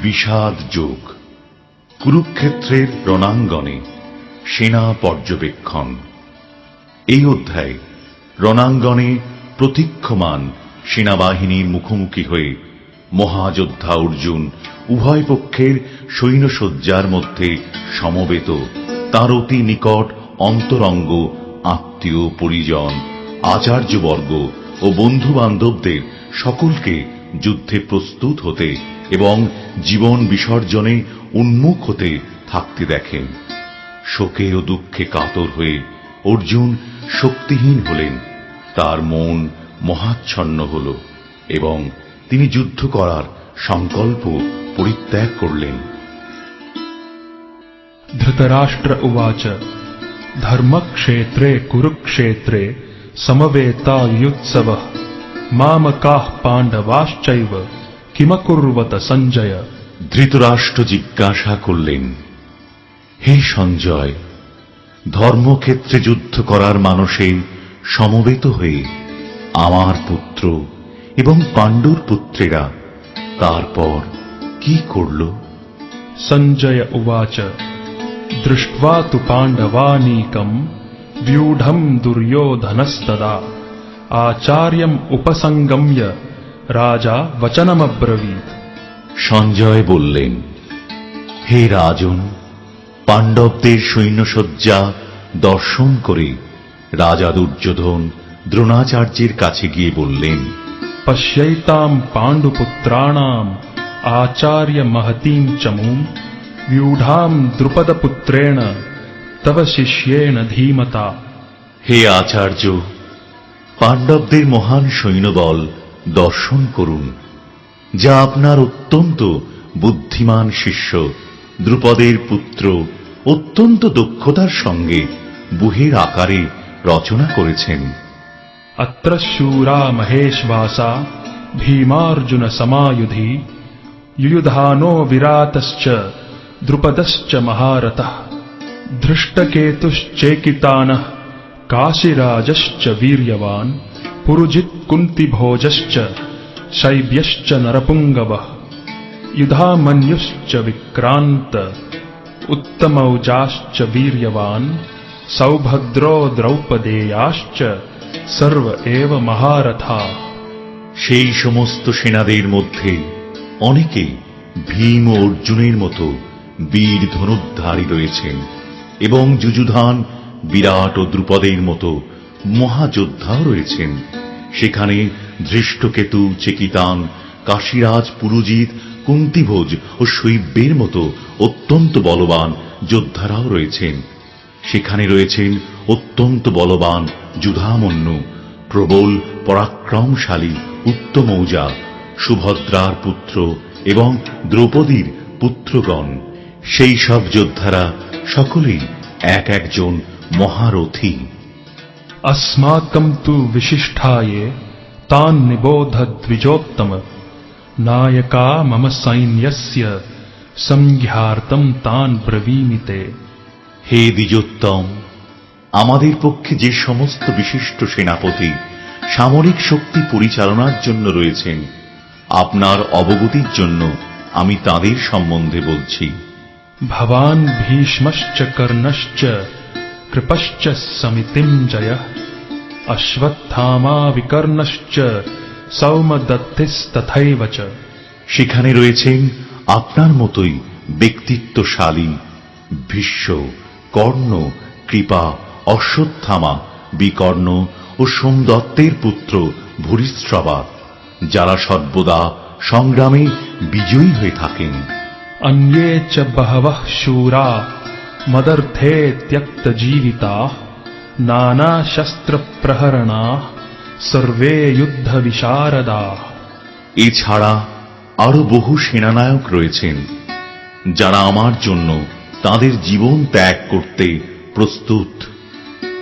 বিষাদ যোগ। কুরুক্ষেত্রের রণাঙ্গনে সেনা পর্যবেক্ষণ। এই অধ্যায়ে রণাঙ্গনে প্রতীক্ষমান সেনাবাহিনীর মুখোমুখি হয়ে মহাযোদ্ধা অর্জুন উভয় পক্ষের সৈন্যসজ্জার মধ্যে সমবেত তাঁর অতি নিকট অন্তরঙ্গ আত্মীয় পরিজন আচার্যবর্গ ও বন্ধু বান্ধবদের সকলকে যুদ্ধে প্রস্তুত হতে এবং জীবন বিসর্জনে উন্মুখ হতে থাকতে দেখেন। শোকে ও দুঃখে কাতর হয়ে অর্জুন শক্তিহীন হলেন, তার মন মহাচ্ছন্ন হল এবং তিনি যুদ্ধ করার সংকল্প পরিত্যাগ করলেন। ধৃতরাষ্ট্র উবাচ ধর্মক্ষেত্রে কুরুক্ষেত্রে সমবেতাयुत्सवः মামকাঃ পাণ্ডবাশ্চৈব কিমকুর্বত সঞ্জয়। ধৃতরাষ্ট্র জিজ্ঞাসা করলেন, হে সঞ্জয়, ধর্মক্ষেত্রে যুদ্ধ করার মানসে সমবেত হয়ে আমার পুত্র এবং পাণ্ডুর পুত্রেরা তারপর কি করল? সঞ্জয় উবাচ দৃष्ट्वा तु पाण्डवानीकं व्यूढं दुर्योधनस्तदा आचार्यम् उपसंगम्य राजा वचनमब्रवीत्। সঞ্জয় বললেন, হে রাজন, পাণ্ডবদের সৈন্যসজ্জা দর্শন করে রাজা দুর্যোধন দ্রোণাচার্যের কাছে গিয়ে বললেন, पश्यैतां पाण्डुपुत्राणाम् आचार्य महतीं चमूं व्यूढां द्रुपदपुत्रेण तव शिष्येण धीमता। হে আচার্য, পাণ্ডবদের মহান সৈন্যবল দর্শন করুন, যা আপনার অত্যন্ত বুদ্ধিমান শিষ্য দ্রুপদের পুত্র অত্যন্ত দক্ষতার সঙ্গে বুহের আকারে রচনা করেছেন। अत्र शूरा महेश्वासा भीमार्जुन समायुधि युयुधानो विरातश्च द्रुपदश्च महारथः धृष्टकेतुश्चेकितानः काशीराजश्च वीर्यवान् पुरुजित् कुन्तिभोजश्च शैब्यश्च नरपुङ्गवः युधामन्युश्च विक्रान्त उत्तमौजाश्च वीर्यवान् सौभद्रो द्रौपदेयाश्च सर्व एव महारथा। সেই সমস্ত সেনাদের মধ্যে অনেকে ভীম ও অর্জুনের মতো বীর ধনুর্ধারী রয়েছেন এবং যুযুধান বিরাট ও দ্রুপদের মতো মহাযোদ্ধাও রয়েছেন। সেখানে ধৃষ্টকেতু চেকিতান কাশীরাজ পুরুজিত কুন্তিভোজ ও শৈব্যের মতো অত্যন্ত বলবান যোদ্ধারাও রয়েছেন। সেখানে রয়েছেন অত্যন্ত বলবান যুধামন্যু, প্রবল পরাক্রমশালী উত্তমৌজা, সুভদ্রার পুত্র এবং দ্রৌপদীর পুত্রগণ। সেই সব যোদ্ধারা সকলেই এক একজন মহারথী। अस्माकं तु विशिष्टाये तान् निबोध द्विजोत्तम नायका मम सैन्यस्य संज्ञार्थं तान् ब्रवीमि ते। হে দ্বিজোত্তম, আমাদের পক্ষে যে সমস্ত বিশিষ্ট সেনাপতি সামরিক শক্তি পরিচালনার জন্য রয়েছেন, আপনার অবগতির জন্য আমি তাদের সম্বন্ধে বলছি। भवान् भीष्मश्च कर्णश्च कृपश्च समितिञ्जयः अश्वत्थामा विकर्णश्च सौमदत्तिस्तथैव च। সেখানে রয়েছেন আপনার মতোই ব্যক্তিত্বশালী ভীষ্ম, কর্ণ, কৃপা, অশ্বত্থামা, বিকর্ণ ও সোমদত্তের পুত্র ভূরিশ্রবা, যারা সর্বদা সংগ্রামে বিজয়ী হয়ে থাকেন। अन्ये च बहवः शूरा मदर्थे त्यक्तजीविताः नानाशस्त्रप्रहरणाः सर्वे युद्धविशारदाः। এছাড়া আরো বহু সেনানায়ক রয়েছেন, যারা আমার জন্য তাদের জীবন ত্যাগ করতে প্রস্তুত।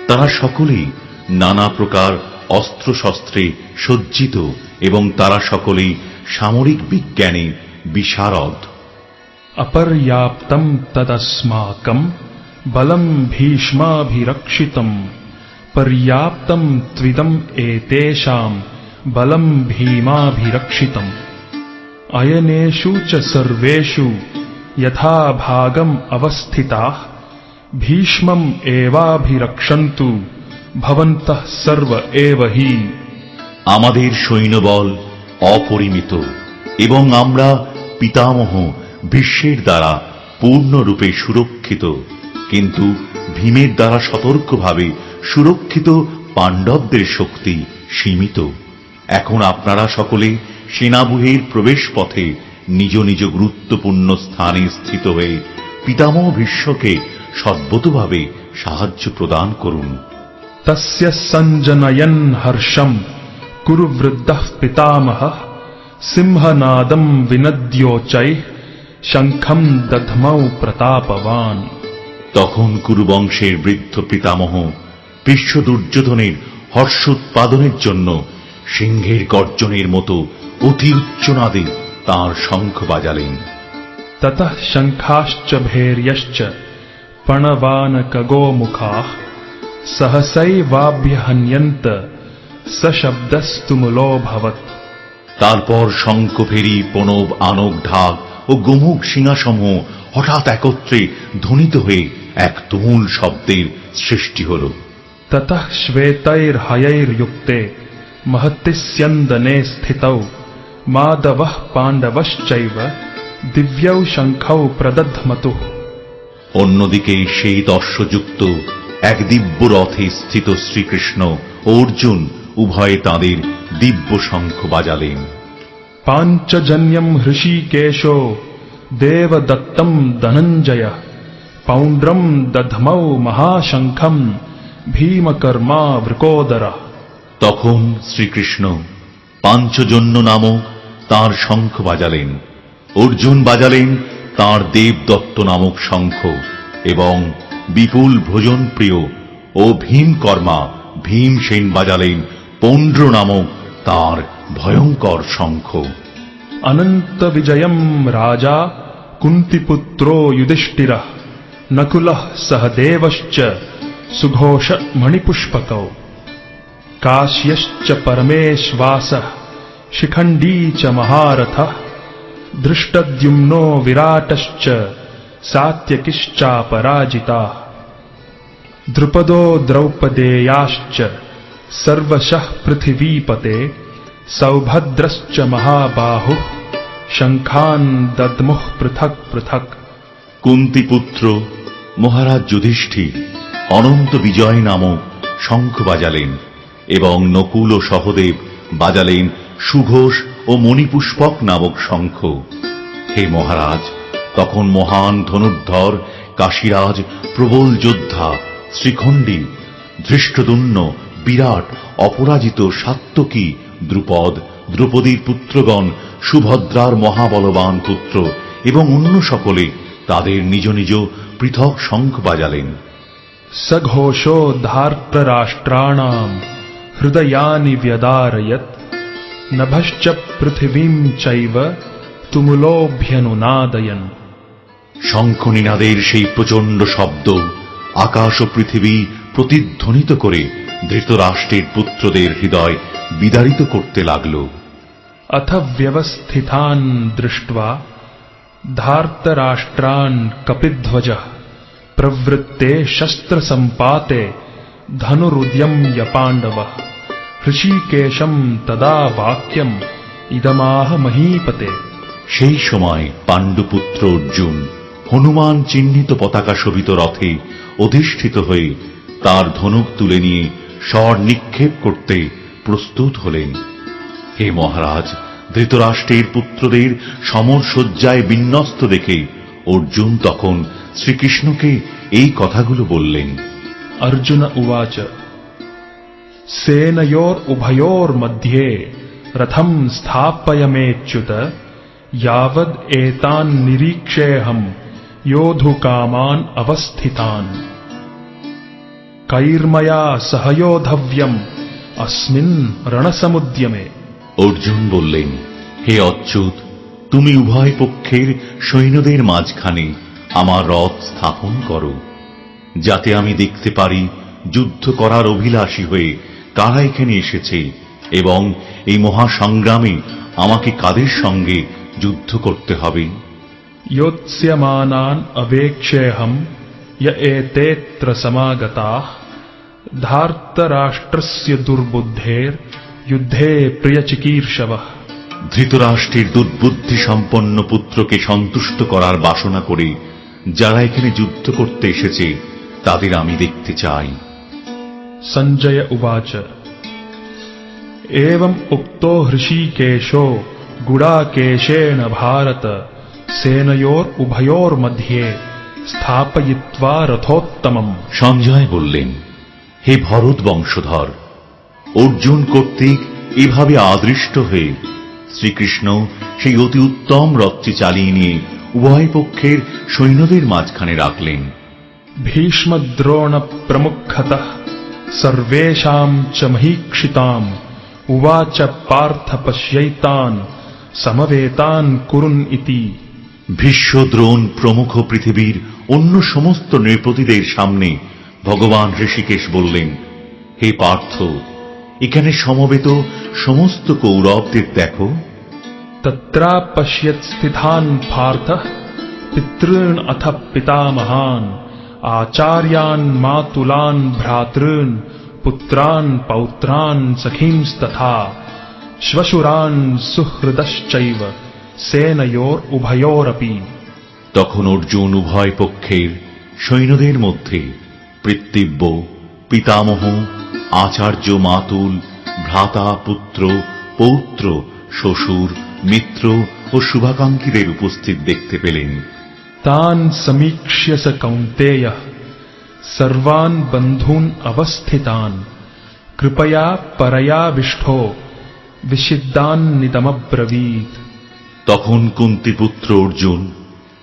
তারা সকলেই নানা প্রকার অস্ত্রশস্ত্রে সজ্জিত এবং তারা সকলেই সামরিক বিজ্ঞানে বিশারদ। अपर्याप्तं तदस्माकं बलं भीष्माभिरक्षितं पर्याप्तं त्विदं एतेषां बलं भीमाभिरक्षितम्। अयनेषु च सर्वेषु यथा भागम अवस्थिताः भीष्मम् एवाभिरक्षन्तु भवन्तः सर्व एव हि। আমাদের সৈন্যবল অপরিমিত এবং আমরা পিতামহ ভীষ্মের দ্বারা পূর্ণরূপে সুরক্ষিত, কিন্তু ভীমের দ্বারা সতর্কভাবে সুরক্ষিত পাণ্ডবদের শক্তি সীমিত। এখন আপনারা সকলে সেনাব্যূহের প্রবেশ পথে নিজ নিজ গুরুত্বপূর্ণ স্থানে স্থিত হয়ে পিতামহ ভীষ্মকে সদ্গতভাবে সাহায্য প্রদান করুন। तस्य सञ्जनयन् हर्षम् कुरु वृद्धः पितामहः सिंहनादम् विनद्योच्चैः शङ्खम् दध्मौ प्रतापवान्। তখন কুরুবংশের বৃদ্ধ পিতামহ ভীষ্ম দুর্যোধনের হর্ষ উৎপাদনের জন্য সিংহের গর্জনের মতো অতি উচ্চনাদে তাঁর শঙ্খ বাজালেন। ततः शङ्खाश्च भैर्यश्च पणवानकगोमुखाः सहसैवाभ्यहन्यन्त सशब्दस्तुमुलोऽभवत्। তারপর শঙ্খ ফেরি প্রণব আনক ঢাক ও গোমুখ সিংহাসমূহ হঠাৎ একত্রে ধ্বনিত হয়ে এক তুমুল শব্দের সৃষ্টি হল। ततः श्वेतैर्हयैर्युक्ते महति स्यन्दने स्थितौ माधवः पाण्डवश्चैव दिव्यौ शङ्खौ प्रदध्मतुः। অন্যদিকে সেই দর্শযুক্ত এক দিব্য রথে স্থিত শ্রীকৃষ্ণ ও অর্জুন উভয়ে তাঁদের দিব্য শঙ্খ বাজালেন। पाञ्चजन्यम् हृषीकेशो देवदत्तम् धनञ्जयः पौण्ड्रम् दध्मौ महाशङ्खम् भीमकर्मा वृकोदरः। তখন শ্রীকৃষ্ণ পাঞ্চজন্য নামক তাঁর শঙ্খ বাজালেন, অর্জুন বাজালেন তাঁর দেবদত্ত নামক শঙ্খ এবং বিপুল ভোজন প্রিয় ও ভীমকর্মা ভীমসেন বাজালেন পৌণ্ড্র নামক তাঁর ভয়ঙ্কর শঙ্খ। अनंत विजयम राजा कुंतीपुत्रो युधिष्ठिरः नकुलः सहदेवश्च सुघोष मणिपुष्पकौ काश्यश्च परमेश्वासः शिखण्डी च महारथः दृष्टद्युम्नो विराटश्च सात्यकिश्चापराजिताः द्रुपदो द्रौपदेयाश्च सर्वशः पृथिवीपते सौभद्रश्च महाबाहुः शङ्खान् दद्मुः पृथक् पृथक्। কুন্তিপুত্র মহারাজ যুধিষ্ঠির অনন্ত বিজয় নামক শঙ্খ বাজালেন এবং নকুল ও সহদেব বাজালেন সুঘোষ ও মণিপুষ্পক নামক শঙ্খ। হে মহারাজ, তখন মহান ধনুর্ধর কাশীরাজ প্রবল যোদ্ধা শ্রীখণ্ডী ধৃষ্টদ্যুম্ন বিরাট অপরাজিত সাত্যকী দ্রুপদ দ্রৌপদীর পুত্রগণ সুভদ্রার মহাবলবান পুত্র এবং অন্য সকলে তাদের নিজ নিজ পৃথক শঙ্খ বাজালেন। सघोषो धार्तराष्ट्राणाम् हृदयानि व्यदारयत् नभश्च पृथिवीं चैव तुमुलोऽभ्यनुनादयन्। শঙ্খনিনাদের সেই প্রচণ্ড শব্দ আকাশ ও পৃথিবী প্রতিধ্বনিত করে ধৃতরাষ্ট্রের পুত্রদের হৃদয় বিদারিত করতে লাগল। अथ व्यवस्थितान् दृष्ट्वा धार्तराष्ट्रान् कपिध्वजः प्रवृत्ते शस्त्रसम्पाते धनुरुद्यम्य पाण्डवः ऋषिकेशं तदा वाक्यम् इदमाह महीपते। সেই সময় পাণ্ডুপুত্র অর্জুন হনুমান চিহ্নিত পতাকা শোভিত রথে অধিষ্ঠিত হয়ে তার ধনুক তুলে নিয়ে স্বর নিক্ষেপ করতে প্রস্তুত হলেন। হে মহারাজ, ধৃতরাষ্ট্রের পুত্রদের সমরসজ্জায় বিন্যস্ত দেখে অর্জুন তখন শ্রীকৃষ্ণকে এই কথাগুলো বললেন। अर्जुन उवाच सेनयोरुभयोर्मध्ये रथं स्थापयमेच्युत यावद् एतान् निरीक्षेऽहं योद्धुकामान् अवस्थितान् कैर्मया सहयोधव्यम् अस्मिन् रणसमुद्यमे। অর্জুন বললেন, হে অচ্যুত, তুমি উভয় পক্ষের সৈন্যদের মাঝখানে আমার রথ স্থাপন করো, যাতে আমি দেখতে পারি যুদ্ধ করার অভিলাষী হয়ে কারা এখানে এসেছে এবং এই মহাসংগ্রামে আমাকে কাদের সঙ্গে যুদ্ধ করতে হবে। योत्स्यमानान् अवेक्षेऽहम् य एतेऽत्र समागताः धार्तराष्ट्रस्य दुर्बुद्धेर् युद्धे प्रियचिकीर्षवः। ধৃতরাষ্ট্রের দুর্বুদ্ধি সম্পন্ন পুত্রকে সন্তুষ্ট করার বাসনা করে যারা এখানে যুদ্ধ করতে এসেছে তাদের আমি দেখতে চাই। सञ्जय उवाच एवम् उक्तो हृषीकेशो गुडाकेशेन भारत सेनयोरुभयोर्मध्ये स्थापयित्वा रथोत्तमम्। সঞ্জয় বললেন, হে ভরত বংশধর, অর্জুন কর্তৃক এভাবে আদৃষ্ট হয়ে শ্রীকৃষ্ণ সেই অতি উত্তম রথটি চালিয়ে নিয়ে উভয় পক্ষের সৈন্যদের মাঝখানে রাখলেন। भीष्मद्रोण प्रमुखतः सर्वेषाम् च महीक्षिताम् उवाच पार्थ पश्यैतान् समवेतान् कुरुन् इति। ভীষ্ম দ্রোণ প্রমুখ পৃথিবীর অন্য সমস্ত নৃপতিদের সামনে ভগবান ঋষিকেশ বললেন, হে পার্থ, এখানে সমবেত সমস্ত কৌরবদের দেখো। तत्रा पश्यत् स्थितान् पार्थः पितॄन् अथ पितामहान् आचार्यान् मातुलान् भ्रातॄन् पुत्रान् पौत्रान् सखींस्तथा श्वशुरान् सुहृदश्चैव सेनयोरुभयोरपि। তখন অর্জুন উভয় পক্ষের সৈন্যদের মধ্যে পিতৃব্য, পিতামহ, আচার্য, মাতুল, ভ্রাতা, পুত্র, পৌত্র, শ্বশুর, মিত্র ও শুভাকাঙ্ক্ষীদের উপস্থিত দেখতে পেলেন। तान् समीक्ष्य स कौन्तेयः सर्वान् बन्धून् अवस्थितान् कृपया परयाविष्ठो विषिद्धान्निदमब्रवीत्। তখন কুন্তিপুত্র অর্জুন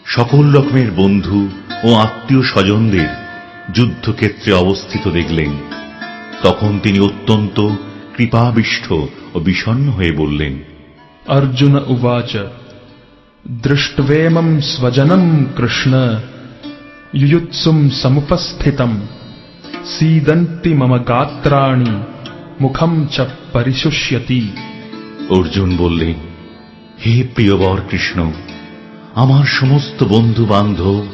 সকল রকমের বন্ধু ও আত্মীয় স্বজনদের যুদ্ধক্ষেত্রে অবস্থিত দেখলেন। তখন তিনি অত্যন্ত কৃপাবিষ্ঠ ও বিষণ্ণ হয়ে বললেন, अर्जुन उवाच दृष्ट्वेमं स्वजनं कृष्ण युयुत्सुं समुपस्थितम् सीदन्ति मम गात्राणि मुखं च परिशुष्यति। অর্জুন বললেন, হে প্রিয়বর কৃষ্ণ, আমার সমস্ত বন্ধু বান্ধব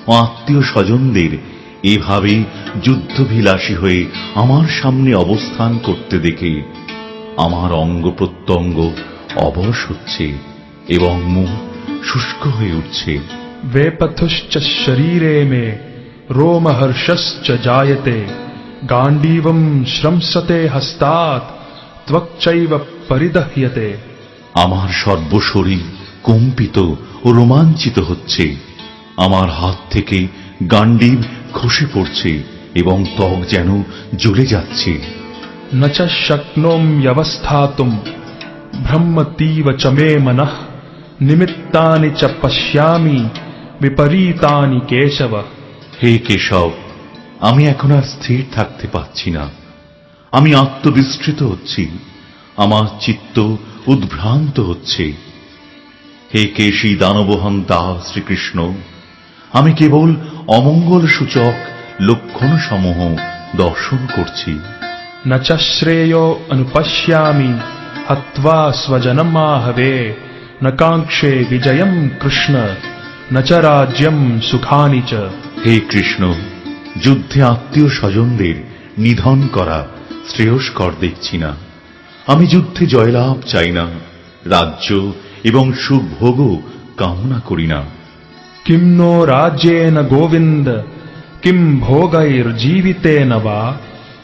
ও আত্মীয় স্বজনদের এভাবে যুদ্ধভিলাষী হয়ে আমার সামনে অবস্থান করতে দেখে আমার অঙ্গ প্রত্যঙ্গ অবশ হচ্ছে এবং মুখ শুষ্ক হয়ে উঠছে। वेपथुश्च शरीरे मे रोमहर्षश्च जायते गाण्डीवं श्रंसते हस्तात् त्वक्चैव परिदह्यते। আমার সর্বশরীর কম্পিত ও রোমাঞ্চিত হচ্ছে, আমার হাত থেকে গাণ্ডীব খসে পড়ছে এবং ত্বক যেন জ্বলে যাচ্ছে। न च शक्नोम्यवस्थातुम् ब्रह्मतीव च मे मनः निमित्तानि च पश्यामि विपरीतानि केशव। হে কেশব, আমি এখন আর স্থির থাকতে পারছি না, আমি আত্মবিস্মৃত হচ্ছি, আমার চিত্ত উদ্ভ্রান্ত হচ্ছে। হে কেশী দানবহন্তা শ্রীকৃষ্ণ, আমি কেবল অমঙ্গল সূচক লক্ষণসমূহ দর্শন করছি। न च श्रेयो अनुपश्यामि हत्वा स्वजनमाहवे न काङ्क्षे विजयम् कृष्ण न च राज्यम् सुखानि च। হে কৃষ্ণ, যুদ্ধে আত্মীয় স্বজনদের নিধন করা শ্রেয়স্কর দেখছি না, আমি যুদ্ধে জয়লাভ চাই না, রাজ্য এবং সুখভোগও কামনা করি না। किं नो राज्येन गोविन्द किं भोगैर्जीवितेन वा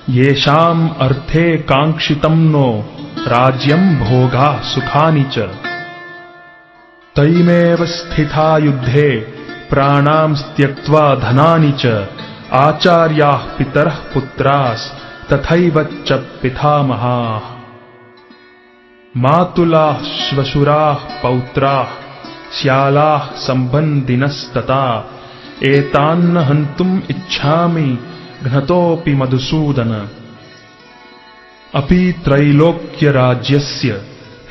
येषाम् अर्थे काङ्क्षितं नो राज्यं भोगा सुखानि च। तैमेव स्थिता युद्धे प्राणां त्यक्त्वा धनानि च आचार्याः पितरः पुत्रास् तथैव च पितामहाः मातुलाः श्वशुराः पौत्राः श्यालाः सम्बन्धिनस्तथा एतान्न हन्तुम् इच्छामि घ्नतोऽपि मधुसूदन। अपि त्रैलोक्यराज्यस्य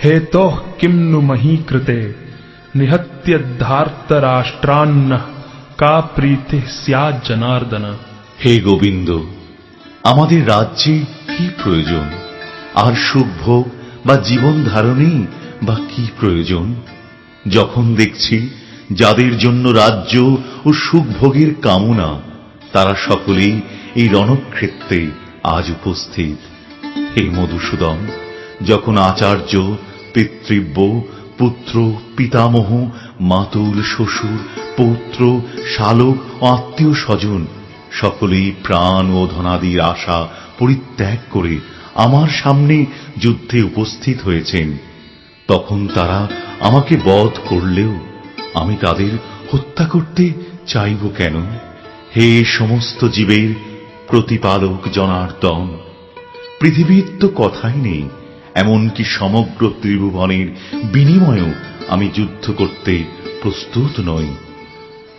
हेतोः किं नु मही कृते निहत्य धार्तराष्ट्रान्नः का प्रीतिः स्यात् जनार्दन। হে গোবিন্দ, আমাদের রাজ্যে কি প্রয়োজন, আর সুখভোগ বা জীবন ধারণেই বা কি প্রয়োজন? যখন দেখছি যাদের জন্য রাজ্য ও সুখভোগের কামনা, তারা সকলেই এই রণক্ষেত্রে আজ উপস্থিত। হে মধুসূদন, যখন আচার্য, পিতৃব্য, পুত্র, পিতামহ, মাতুল, শ্বশুর, পৌত্র, শালক ও আত্মীয় স্বজন সকলেই প্রাণ ও ধনাদির আশা পরিত্যাগ করে আমার সামনে যুদ্ধে উপস্থিত হয়েছেন, তখন তারা আমাকে বধ করলেও আমি তাদের হত্যা করতে চাইব কেন? হে সমস্ত জীবের প্রতিপালক জনার্দন, পৃথিবীর তো কথাই নেই, এমনকি সমগ্র ত্রিভুবনের বিনিময়েও আমি যুদ্ধ করতে প্রস্তুত নই।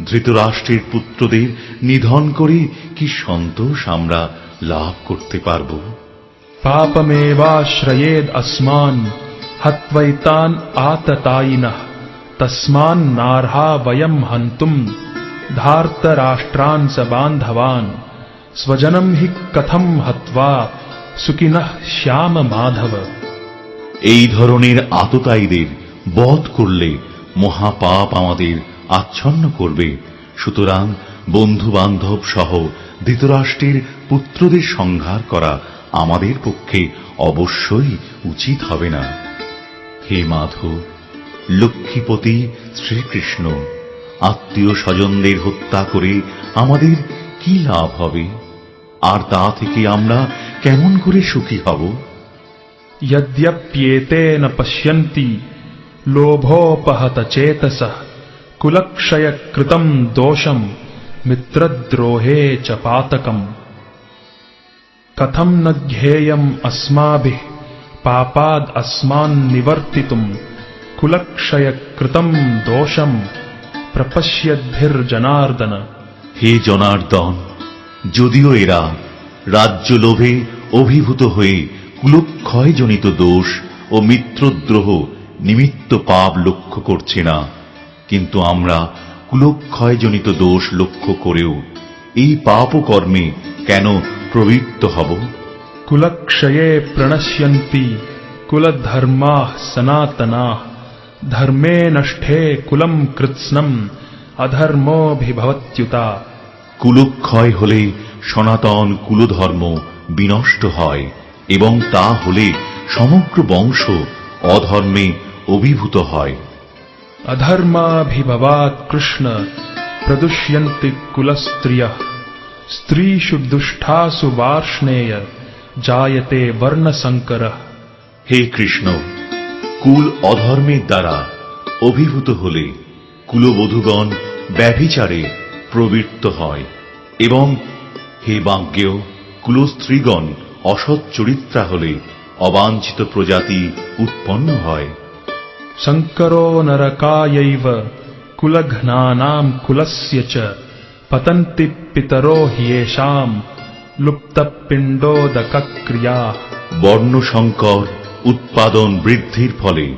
ধৃতরাষ্ট্রের পুত্রদের নিধন করে কি সন্তোষ আমরা লাভ করতে পারব? पापमेवाश्रयेद अस्मान् हत्वैतान् आततायिनः तस्मान् नार्हा वयं हन्तुं धार्तराष्ट्रान् स बान्धवान् स्वजनं हि कथं हत्वा सुखिनः श्याम माधव। এই ধরনের আততায়ীদের বধ করলে মহাপাপ আমাদের আচ্ছন্ন করবে। সুতরাং বন্ধু বান্ধব সহ ধৃতরাষ্ট্রের পুত্রদের সংহার করা আমাদের পক্ষে অবশ্যই উচিত হবে না। হে মাধব, লক্ষ্মীপতি শ্রীকৃষ্ণ, আত্মীয় স্বজনদের হত্যা করে আমাদের কি লাভ হবে? আর তা থেকে আমরা কেমন করে সুখী হব? यद्यप्येते न पश्यन्ति लोभोपहत चेतसः कुलक्षय कृतं दोषं मित्रद्रोहे च पातकम्। कथं न ज्ञेयम् अस्माभिः पापाद् अस्मान् निवर्तितुं कुलक्षय कृतं दोषं प्रपश्यद्भिर्जनार्दन। হে জনার্দন, যদিও এরা রাজ্য লোভে অভিভূত হয়ে কুলক্ষয়জনিত দোষ ও মিত্রদ্রোহ নিমিত্ত পাপ লক্ষ্য করছে না, কিন্তু আমরা কুলক্ষয়জনিত দোষ লক্ষ্য করেও এই পাপ কর্মে কেন প্রবৃত্ত হব? कुलक्षये प्रणश्यन्ति कुलधर्माः सनातनाः धर्मे नष्टे कुलं कृत्स्नम् अधर्मोऽभिभवत्युता। কুলক্ষয় হলে সনাতন কুলধর্ম বিনষ্ট হয় এবং তা হলে সমগ্র বংশ অধর্মে অভিভূত হয়। अधर्माभिभवात् कृष्ण प्रदुष्यन्ति कुलस्त्रियः स्त्रीषु दुष्टासु वार्ष्णेय जायते वर्णसंकरः। হে কৃষ্ণ, কুল অধর্মের দ্বারা অভিভূত হলে কুলবধূগণ ব্যভিচারে প্রবৃত্ত হয় এবং হে বাজ্ঞেয়, কুলস্ত্রীগণ অসৎ চরিত্রা হলে অবাঞ্ছিত প্রজাতি উৎপন্ন হয়। संकरो नरकायैव कुलघ्नानां कुलस्य च पतन्ति पितरो ह्येषां लुप्तपिण्डोदकक्रिया। বর্ণসংকর উৎপাদন বৃদ্ধির ফলে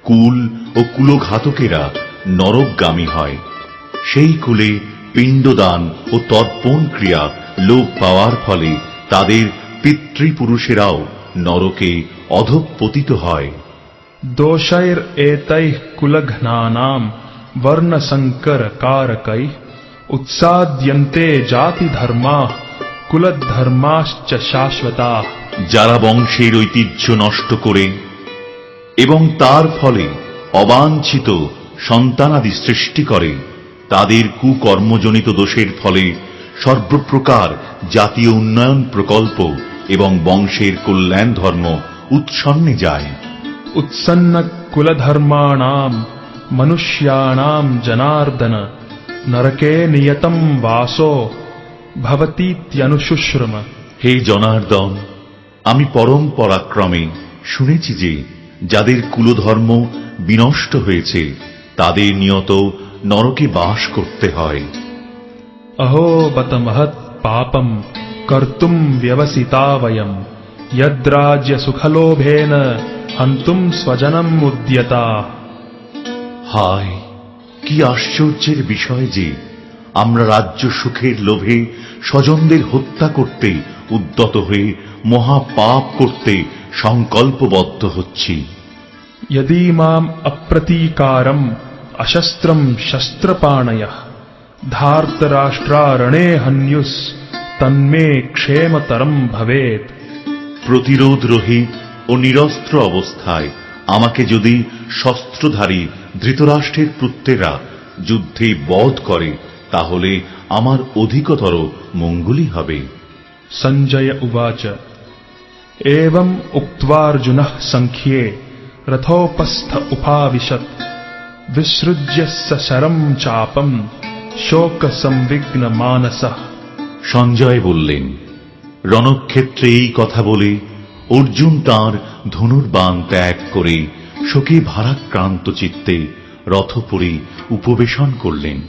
কুল ও কুলঘাতকেরা নরকগামী হয়। সেই কুলে পিণ্ডদান ও তর্পণ ক্রিয়া লোপ পাওয়ার ফলে তাদের পিতৃপুরুষেরাও নরকে অধঃপতিত হয়। दोषैरेतैः कुलघ्नानां वर्णसंकरकारकैः उत्साद्यन्ते जातिधर्माः कुलधर्माश्च शाश्वताः। যারা বংশের ঐতিহ্য নষ্ট করে এবং তার ফলে অবাঞ্ছিত সন্তানাদি সৃষ্টি করে, তাদের কুকর্মজনিত দোষের ফলে সর্বপ্রকার জাতীয় উন্নয়ন প্রকল্প এবং বংশের কল্যাণ ধর্ম উৎসন্নে যায়। उत्सन्न कुलधर्माणां मनुष्याणां जनार्दन नरके नियतं वासो भवतीत्यनुशुश्रुम। হে জনার্দন, আমি পরম্পরাক্রমে শুনেছি যে যাদের কুলধর্ম বিনষ্ট হয়েছে তাদের নিয়ত নরকে বাস করতে হয়। अहो बत महत् पापं कर्तुं व्यवसिता वयं यद्राज्य सुखलोभेन हन्तुं स्वजनम् उद्यता। হায়, কি আশ্চর্যের বিষয় যে আমরা রাজ্য সুখের লোভে স্বজনদের হত্যা করতে উদ্যত হয়ে মহাপাপ করতে সংকল্পবদ্ধ হচ্ছি। यदि माम् अप्रतीकारम् अशस्त्रम शस्त्रपाणयः धार्तराष्ट्रारणे हन्युस तन्मे क्षेमतरम भवेत। প্রতিরোধ রহিত ও নিরস্ত্র অবস্থায় আমাকে যদি শস্ত্রধারী ধৃতরাষ্ট্রের পুত্রেরা যুদ্ধে বধ করে তাহলে আমার অধিকতর মঙ্গলই হবে। संजय उवाच एवं उक्त्वार्जुनः संख्ये रथोपस्थ उपाविशत् विसृज्य सशरं चापं शोक संविघ्न मानसः। সঞ্জয় বললেন, রণক্ষেত্রে এই কথা বলে অর্জুন তাঁর ধনুর্বাণ ত্যাগ করে শোকে ভারাক্রান্ত চিত্তে রথপুরী উপবেশন করলেন।